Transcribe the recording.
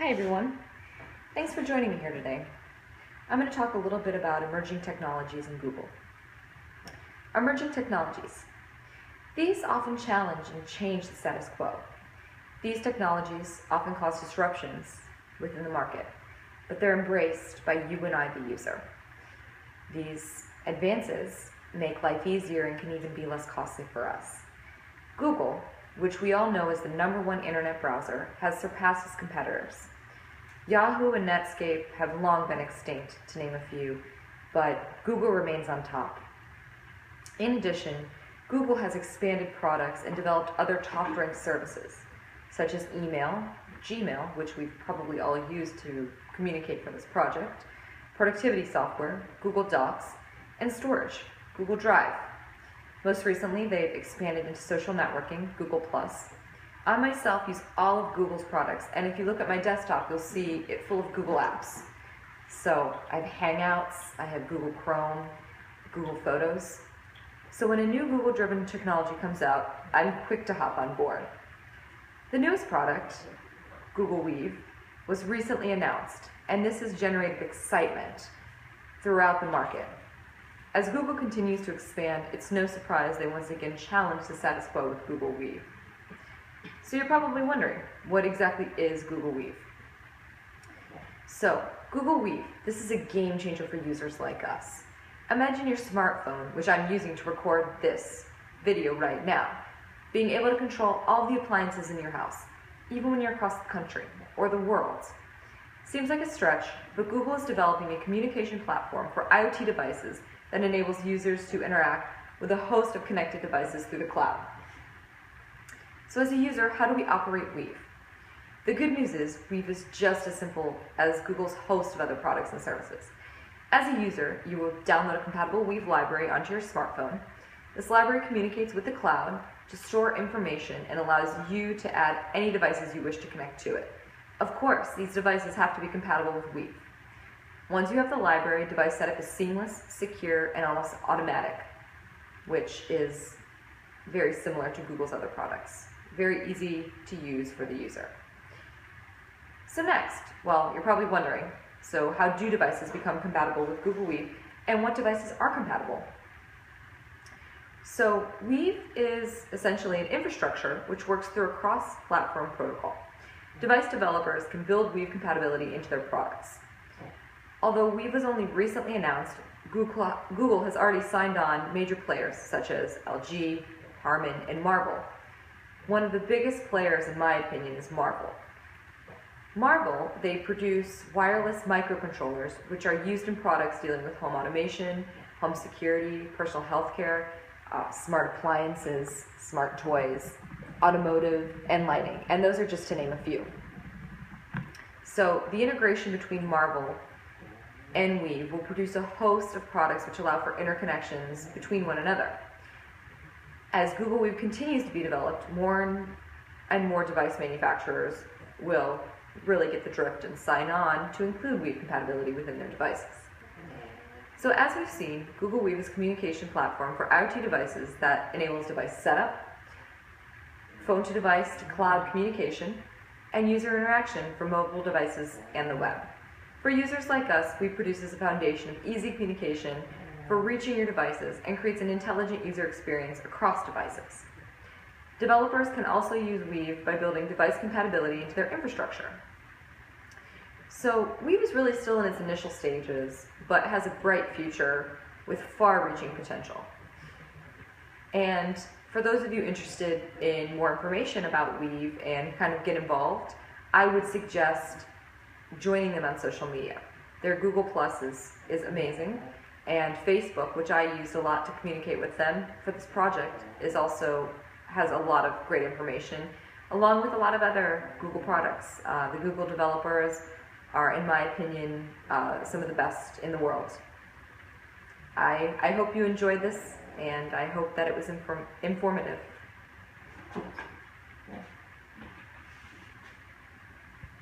Hi everyone, thanks for joining me here today. I'm going to talk a little bit about emerging technologies in Google. Emerging technologies. These often challenge and change the status quo. These technologies often cause disruptions within the market, but they're embraced by you and I, the user. These advances make life easier and can even be less costly for us. Google, which we all know is the #1 internet browser, has surpassed its competitors. Yahoo and Netscape have long been extinct, to name a few, but Google remains on top. In addition, Google has expanded products and developed other top-ranked services, such as email, Gmail, which we've probably all used to communicate for this project, productivity software, Google Docs, and storage, Google Drive. Most recently, they've expanded into social networking, Google+. I myself use all of Google's products, and if you look at my desktop, you'll see it full of Google apps. So I have Hangouts, I have Google Chrome, Google Photos. So when a new Google-driven technology comes out, I'm quick to hop on board. The newest product, Google Weave, was recently announced, and this has generated excitement throughout the market. As Google continues to expand, it's no surprise they once again challenge the status quo with Google Weave. So you're probably wondering, what exactly is Google Weave? So, Google Weave, this is a game changer for users like us. Imagine your smartphone, which I'm using to record this video right now, being able to control all the appliances in your house, even when you're across the country or the world. Seems like a stretch, but Google is developing a communication platform for IoT devices that enables users to interact with a host of connected devices through the cloud. So as a user, how do we operate Weave? The good news is Weave is just as simple as Google's host of other products and services. As a user, you will download a compatible Weave library onto your smartphone. This library communicates with the cloud to store information and allows you to add any devices you wish to connect to it. Of course, these devices have to be compatible with Weave. Once you have the library, device setup is seamless, secure, and almost automatic, which is very similar to Google's other products. Very easy to use for the user. So next, well, you're probably wondering, so how do devices become compatible with Google Weave, and what devices are compatible? So Weave is essentially an infrastructure which works through a cross-platform protocol. Device developers can build Weave compatibility into their products. Although Weave was only recently announced, Google has already signed on major players such as LG, Harman, and Marvell. One of the biggest players, in my opinion, is Marvell. Marvell, they produce wireless microcontrollers which are used in products dealing with home automation, home security, personal healthcare, smart appliances, smart toys, automotive, and lighting, and those are just to name a few. So the integration between Marvell and Weave will produce a host of products which allow for interconnections between one another. As Google Weave continues to be developed, more and more device manufacturers will really get the drift and sign on to include Weave compatibility within their devices. So as we've seen, Google Weave is a communication platform for IoT devices that enables device setup, phone-to-device to cloud communication, and user interaction for mobile devices and the web. For users like us, Weave produces a foundation of easy communication for reaching your devices and creates an intelligent user experience across devices. Developers can also use Weave by building device compatibility into their infrastructure. So Weave is really still in its initial stages, but has a bright future with far-reaching potential. And for those of you interested in more information about Weave and kind of get involved, I would suggest joining them on social media. Their Google Plus is amazing, and Facebook, which I used a lot to communicate with them for this project, has a lot of great information, along with a lot of other Google products. The Google developers are, in my opinion, some of the best in the world. I hope you enjoyed this, and I hope that it was informative.